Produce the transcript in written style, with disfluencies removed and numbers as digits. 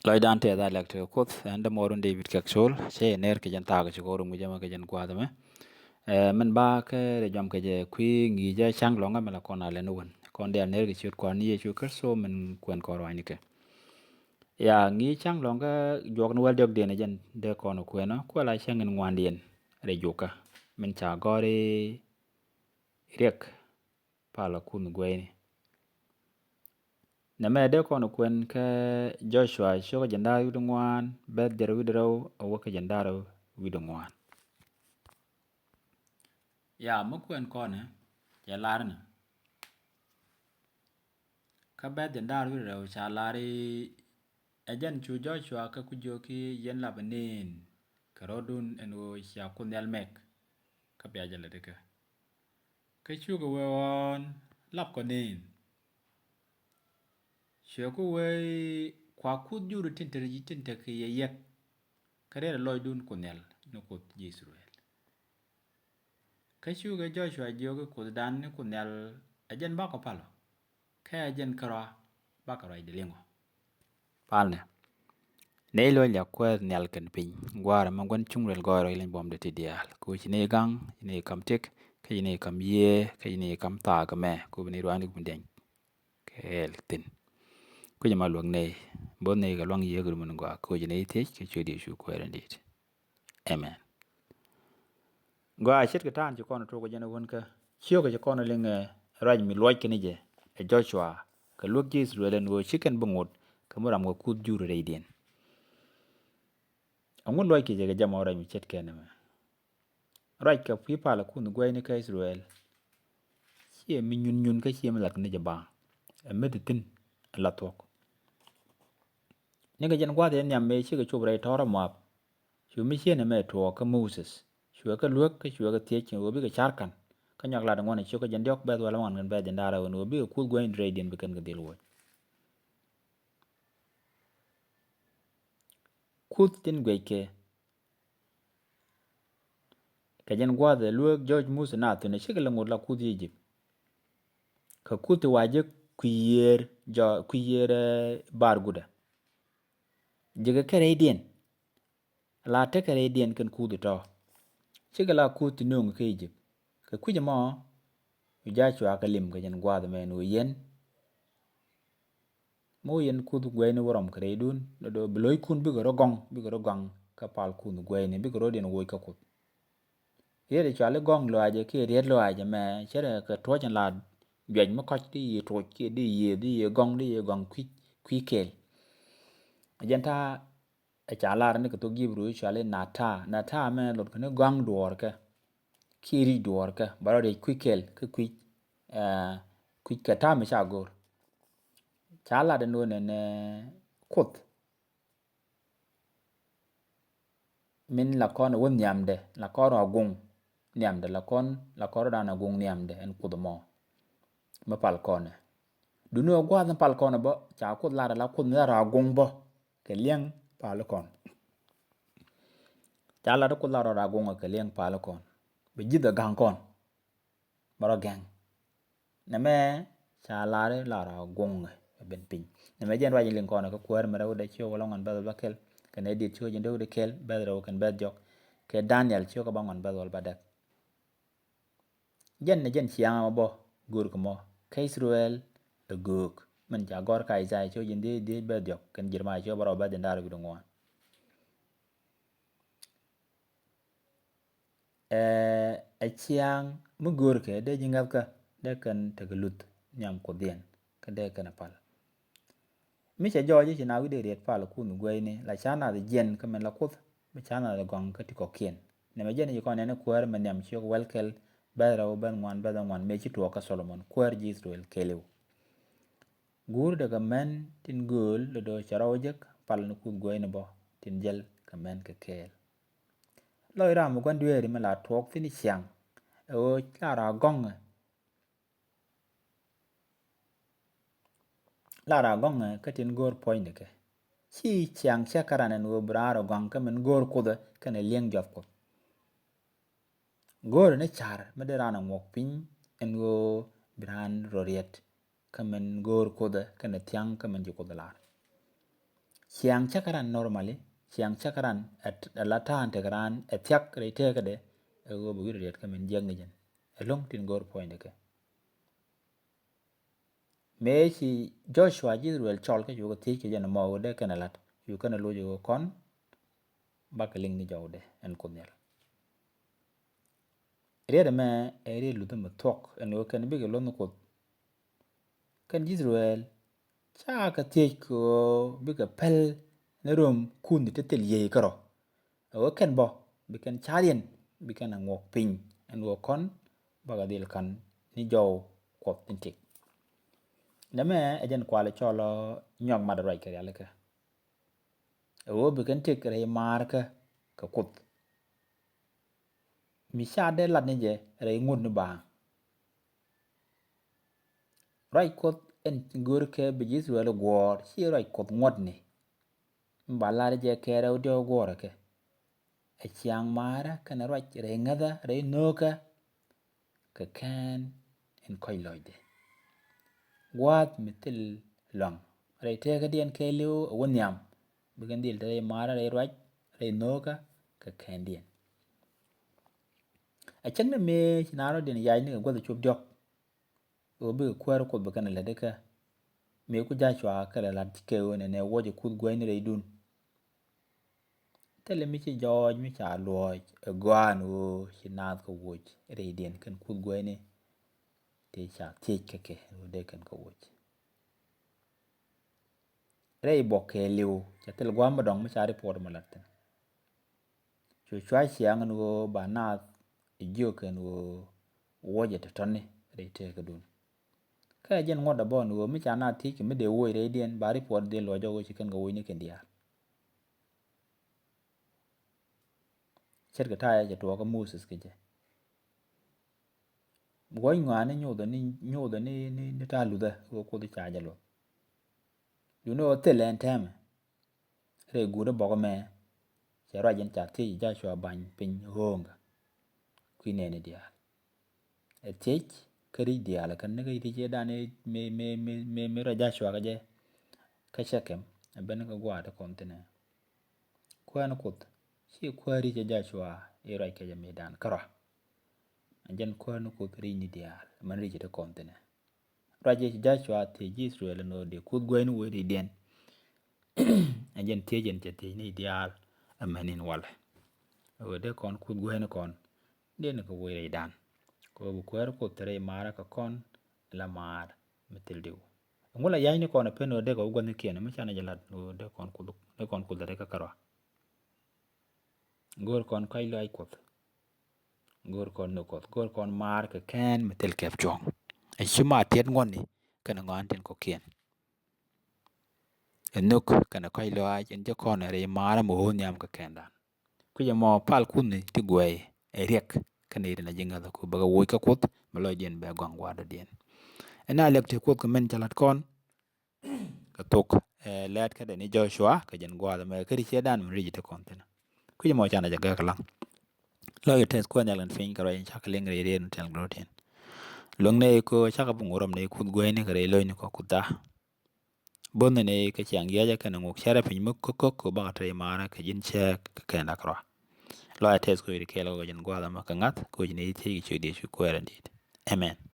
Lloyd Ante da electric quote and the modern David Kaxol che ner ke jan taga che korum jama ke jan kwa dame men ba ke re jam ke je kwi ngi je chang longa mela kona le nuwen kon de ner ke chut kwa ni chu kerso men kwen ko rwani ke ya ngi chang longa jog no wel jog de ne jan de kono kwena ko la chang en ngwandien re joka men cha gore rek pala kun gweni na me de kono kwen ke Joshua shoka janda widu ngwan bet der widu raw awo ke jandaro widu ngwan ya mu kwen kone ya larne ka bet jandaro widu raw cha lari ejen chu Joshua ka kujoki yen labanin karodun enwo sha kunyal mek ka biya jale deke ka chu go won lap ko nin sheku we kwa kudjuru tintere tinte ke yek kare loydun kunyal no kut Israel Kashuga Joshua joga kudan ni kunyal ajen bako palo ka ajen kara bakara idilingo palne neilo nya kwer nyal kan pin gwara mangwan chungrel goro ilen bom de tidial ko chine gang ine kamtik ka ine kam ye ka ine kam ta ka me ko ni rwani bunden kel tin ko jama luang ne bon ne ga luang ye gur mun gwa ko jine te ke chodi shu kwer ndit amen gwa shit ka tan ci kono to ko jene won ka chiyo ka ci kono linge raj mi loj kini je e Joshua ka lok ji Israel wo chicken bungut ka muram go kud juru reidien angun loj ki je ga jama raj mi chet kene me raj ka pi pala kun gwe ni ka Israel chiye mi nyun ka chiye malak ni je ba e meditin la tok ni ga jen gwa de nyam me chi ga chubra tora map shu mi chiye ne me to ka Moses shu ka lok ka shu ka tie chen wo bi ka charkan ka nyak la ngone chu ka jen diok be wala ngon be den dara wo bi ku go in radian be kan ga dil wo kut tin gwe ke ka jen gwa de lu George Musa na to ne shi ka ngur la kut Egypt ka kut waje kuyer bar guda jiga ka radian la ta ka radian kan kudu to shi ka la kut nung ka Egypt ka kuje mo ja chwa ka lim ka jen gwa de men wo yen mo yen kut gwe ni worom ka redun do bloy kun bi go gong ka pal kun gwe ni bi go den wo ka kut yere chale gong lo aje ke riet lo aje me chere ka to chen la gwen mo koch di to ke di gong kwi kel ajanta a chala ne ka to gibru chale nata me lot ne gong duor ka kiri duor ka baro de kwi kel ka kwi ka ta me cha gor chala de no ne kut min la kon won nyamde la koro agung nyamde la koro dana gung nyamde en kudomo ma pal kone dunu gwa na pal kone bo cha kud la kud na ra gung bo ke liang pal kon cha la kud la ra gung ke liang pal kon be jida gang kon baro gang na me cha la ra gung ben pin na me jen wajin kon ko kwer mera de cho wala ngon ba kel kan edit cho jende de kel ba ro kan ba jok ke Daniel cho ka bangon ba wal badak jen chiang bo gur ko mo ka Israel de guk men ja gor ka Isaiah cho jende de ba jok kan jirma cho baro ba den dar bi ngwan a chiang mu gur ke de jingal ka de kan tagalut nyam ko dien ka de kan pal mi cha jo ji na wi de riet pal ku nu gwe ni la chana de jen ka men la kut mi chana de gong ka ti ko kien ne me jen ji ko ne kuer men nyam cho welkel ba ban ngwan me chi to ka Solomon kuer ji Israel kelew gur daga men tin gul do charawjek pal nu ku gwe ni bo tin jel ka men ka kel loi ram gwan dueri ma la tok tin chiang o lara gong ka tin gor point ke chi chiang cha karana no braro gong ka men gor kuda kana lieng jof ko gor ne char ma de rana mok pin en go bran roriet ka men gor kuda kana tiang ka men ji kuda lar chiang chakaran normally chiang chakaran at latan te karan etiak re te kade go bu riet ka men jeng jen long tin gor point ke me chi Joshua Israel chol ke yu ti ke jen mo de kana lat yu kana lo yu kon bakaling ni jawde en kunyal riede me eri lu dum tok en wo kan bi ke lon ko kan Israel cha ka ti ko bi ka pel ne rom kun te tel ye karo wo kan bo bi kan charien bi kan ngok pin en wo kon baga dil kan ni jaw ko tintik name ejen kwale cholo nyog madarai ke yale ka wo bi kan tik re mar ka kut mi shade lat ni je re ngun ba rai kot en gur ke bi Israel gwor chi rai kot ngod ni mbala je kere dio gwor ke e chiang mara kan rai re ngada re noka ka kan en koy loide wat mitil long re te ka dien ke liu wonyam bi kan dil re mara re rai re noka ka kan dien a chang me chinaro din yai ni go chup diok o bi kwar ko bi kan la de ka me ku ja chwa ka la ke wona ne wo je kud gwen re dun tele mi chi joj mi cha luoj gwan o chinat ko wuj re dien kan kud gwen te cha ti ke o de kan ko wuj re bo ke liu cha tel gwa ma dong mi cha report ma lat chu chwa chiang no ba na jo kan wo je to ne re te ka dun ka jen ngoda bon wo mi cha na ti ki mi de wo re dien ba report de lo jo chi kan go wo ni ken dia cher ga ta ya to ga Moses ke je goy ngane nyodo ni ta lu da wo ko di cha ja lo you know telen tem re gu de bo me che ra jen cha ti ja shwa ban pin honga ku ne ne dia e tech kari dia la kan ne ga ti je da ne me ra ja shwa ga je ka shakem ben ga gwa da kontine kwa na kut shi kwari je ja shwa e ra ke je medan kara anjen kwa na kut ri ni dia man ri je da kontine raje ja shwa te ji Israel no de kut gwen wo ri den anjen tejen te ni dia amanin wala o de kon kut gwen kon den ko wo ri dan ko bu kwar ko tere mara ka kon la mar metel diu ngola yayi ni kon peno de ko gwen kien ma chana jalat no de kon kul de ka karo gor kon kai lai kot gor kon no kot gor kon mar ka ken metel kep chong e chima tiet ngoni kana ngon ten ko kien enuk kana kai lo ai en je kon re mara mo nyam ka kenda ku je mo pal kunni ti gwai e riek kana ire na jinga ko baga wo ka kot malo dien be gwangwa da dien ena lek te kot ko men jalat kon ka tok let ka de ni Joshua ka jen gwa da me kri chedan mi ri te kon ten ku je mo chana jaga kala lo yo tes ko nyalan fin ka ro chak ling re no tel groten long ne ko chaka bu ngorom ne kut gwai ni ka re lo ni ko kuta bonne ne ka chiang ya ja kana ngok chara pin muk ko ba tre mara ka jin che ka kana kro lo ya tes ko ri ke lo jen gwa da ma ka ngat ko ni ti chi de chu ko ran dit amen